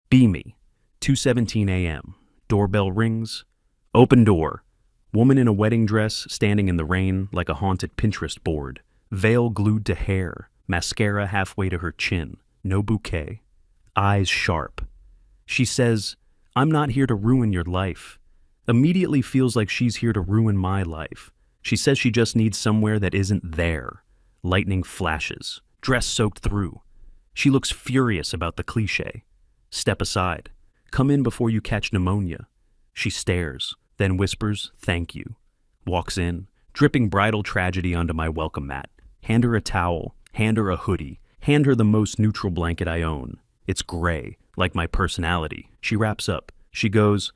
Be me. 2:17 a.m. Doorbell rings. Open door. Woman in a wedding dress standing in the rain like a haunted Pinterest board. Veil glued to hair. Mascara halfway to her chin. No bouquet. Eyes sharp. She says, "I'm not here to ruin your life." Immediately feels like she's here to ruin my life. She says she just needs somewhere that isn't there. Lightning flashes. Dress soaked through. She looks furious about the cliche. Step aside. Come in before you catch pneumonia. She stares, then whispers, "Thank you." Walks in, dripping bridal tragedy onto my welcome mat. Hand her a towel, hand her a hoodie, hand her the most neutral blanket I own. It's gray, like my personality. She wraps up. She goes,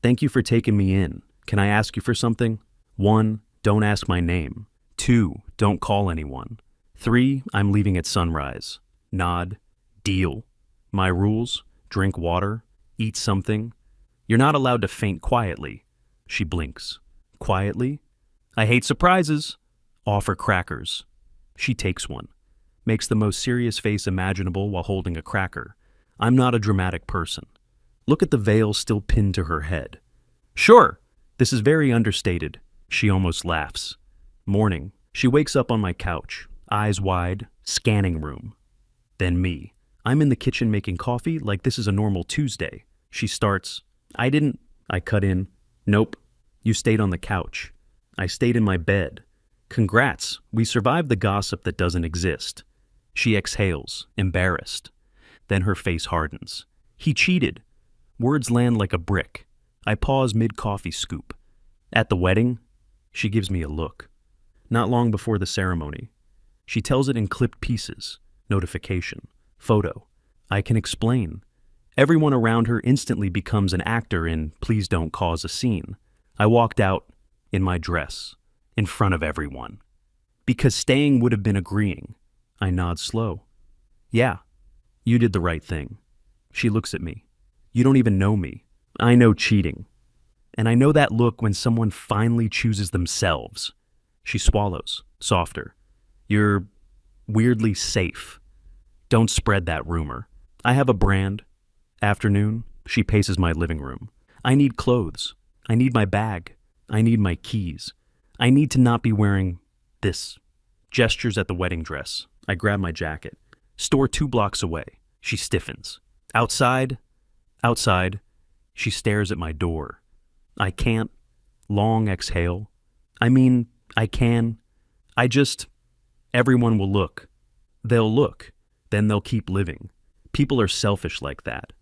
"Thank you for taking me in. Can I ask you for something? 1, don't ask my name. 2, don't call anyone. 3, I'm leaving at sunrise." Nod. Deal. My rules: drink water, eat something. You're not allowed to faint quietly. She blinks. Quietly? I hate surprises. Offer crackers. She takes one. Makes the most serious face imaginable while holding a cracker. I'm not a dramatic person. Look at the veil still pinned to her head. Sure, this is very understated. She almost laughs. Morning. She wakes up on my couch, eyes wide, scanning room. Then me. I'm in the kitchen making coffee like this is a normal Tuesday. She starts, "I didn't." I cut in, "Nope. You stayed on the couch. I stayed in my bed. Congrats, we survived the gossip that doesn't exist." She exhales, embarrassed. Then her face hardens. He cheated. Words land like a brick. I pause mid-coffee scoop. At the wedding? She gives me a look. Not long before the ceremony. She tells it in clipped pieces. Notification. Photo. I can explain. Everyone around her instantly becomes an actor in Please Don't Cause a Scene. I walked out in my dress, in front of everyone. Because staying would have been agreeing. I nod slow. Yeah, you did the right thing. She looks at me. You don't even know me. I know cheating. And I know that look when someone finally chooses themselves. She swallows, softer. You're weirdly safe. Don't spread that rumor. I have a brand. Afternoon, she paces my living room. I need clothes. I need my bag. I need my keys. I need to not be wearing this. Gestures at the wedding dress. I grab my jacket. Store 2 blocks away. She stiffens. Outside? Outside. She stares at my door. I can't. Long exhale. I can. Everyone will look. They'll look. Then they'll keep living. People are selfish like that.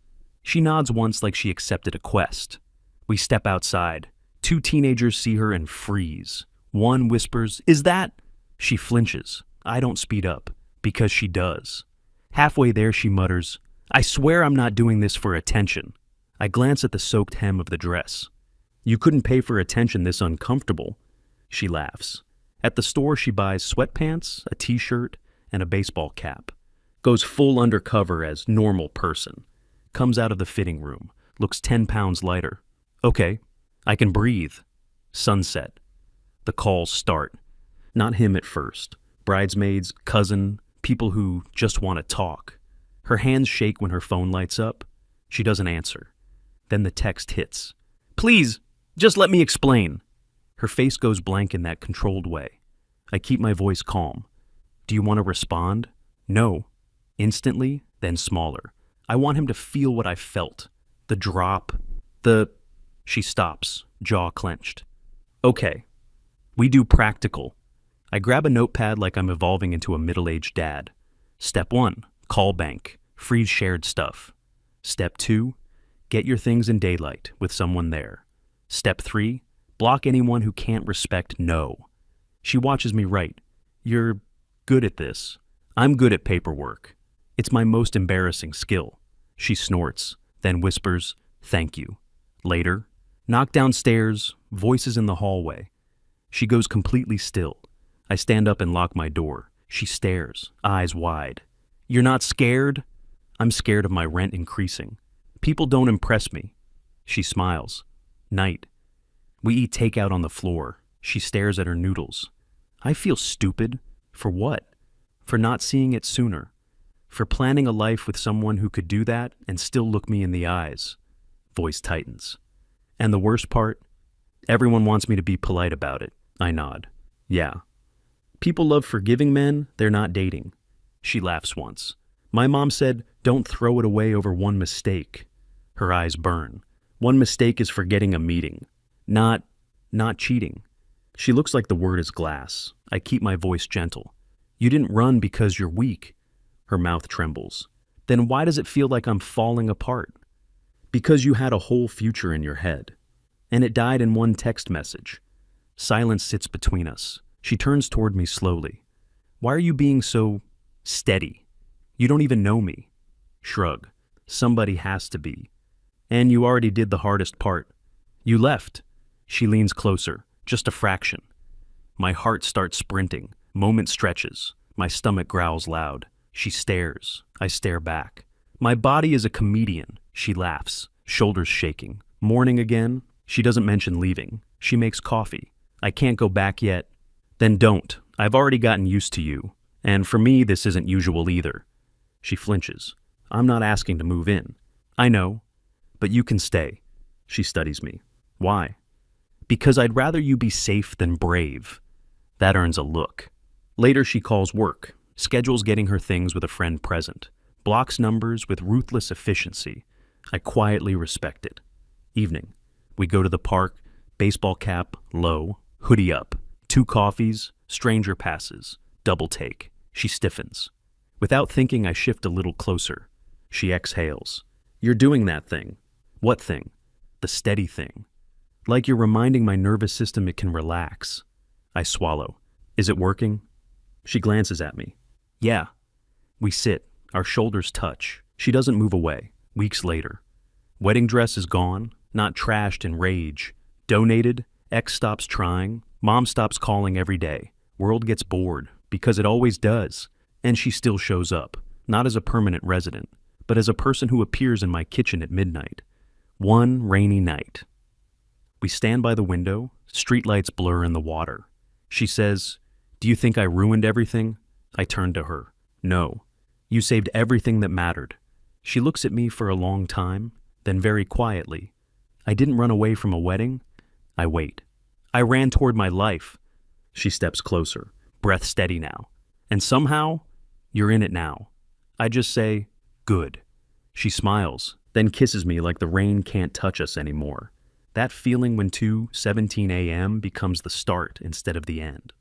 She nods once like she accepted a quest. We step outside. 2 teenagers see her and freeze. One whispers, "Is that?" She flinches. I don't speed up, because she does. Halfway there, she mutters, "I swear I'm not doing this for attention." I glance at the soaked hem of the dress. "You couldn't pay for attention this uncomfortable." She laughs. At the store, she buys sweatpants, a t-shirt, and a baseball cap. Goes full undercover as normal person. Comes out of the fitting room. Looks 10 pounds lighter. Okay, I can breathe. Sunset. The calls start. Not him at first. Bridesmaids, cousin, people who just want to talk. Her hands shake when her phone lights up. She doesn't answer. Then the text hits. "Please, just let me explain." Her face goes blank in that controlled way. I keep my voice calm. "Do you want to respond?" "No." Instantly, then smaller. I want him to feel what I felt. The drop. She stops, jaw clenched. "Okay. We do practical." I grab a notepad like I'm evolving into a middle-aged dad. Step 1, call bank. Freeze shared stuff. Step 2, get your things in daylight with someone there. Step 3, block anyone who can't respect no. She watches me write. "You're good at this." I'm good at paperwork. It's my most embarrassing skill. She snorts, then whispers, "Thank you." Later, knock downstairs, voices in the hallway. She goes completely still. I stand up and lock my door. She stares, eyes wide. "You're not scared?" I'm scared of my rent increasing. People don't impress me. She smiles. Night. We eat takeout on the floor. She stares at her noodles. I feel stupid. For what? For not seeing it sooner. For planning a life with someone who could do that and still look me in the eyes. Voice tightens. And the worst part? Everyone wants me to be polite about it. I nod. Yeah. People love forgiving men they're not dating. She laughs once. My mom said, don't throw it away over one mistake. Her eyes burn. One mistake is forgetting a meeting. Not cheating. She looks like the word is glass. I keep my voice gentle. You didn't run because you're weak. Her mouth trembles. Then why does it feel like I'm falling apart? Because you had a whole future in your head. And it died in one text message. Silence sits between us. She turns toward me slowly. Why are you being so steady? You don't even know me. Shrug. Somebody has to be. And you already did the hardest part. You left. She leans closer, just a fraction. My heart starts sprinting. Moment stretches. My stomach growls loud. She stares. I stare back. My body is a comedian. She laughs, shoulders shaking. Morning again? She doesn't mention leaving. She makes coffee. I can't go back yet. Then don't. I've already gotten used to you. And for me, this isn't usual either. She flinches. I'm not asking to move in. I know. But you can stay. She studies me. Why? Because I'd rather you be safe than brave. That earns a look. Later she calls work, schedules getting her things with a friend present, blocks numbers with ruthless efficiency. I quietly respect it. Evening. We go to the park, baseball cap, low, hoodie up, 2 coffees, stranger passes, double take. She stiffens. Without thinking, I shift a little closer. She exhales. You're doing that thing. What thing? The steady thing. Like you're reminding my nervous system it can relax. I swallow. Is it working? She glances at me. Yeah. We sit. Our shoulders touch. She doesn't move away. Weeks later. Wedding dress is gone, not trashed in rage. Donated. Ex stops trying. Mom stops calling every day. World gets bored, because it always does. And she still shows up, not as a permanent resident, but as a person who appears in my kitchen at midnight. One rainy night. We stand by the window, streetlights blur in the water. She says, "Do you think I ruined everything?" I turn to her. No. You saved everything that mattered. She looks at me for a long time, then very quietly. I didn't run away from a wedding. I wait. I ran toward my life. She steps closer, breath steady now. And somehow, you're in it now. I just say, good. She smiles, then kisses me like the rain can't touch us anymore. That feeling when 2:17 a.m. becomes the start instead of the end.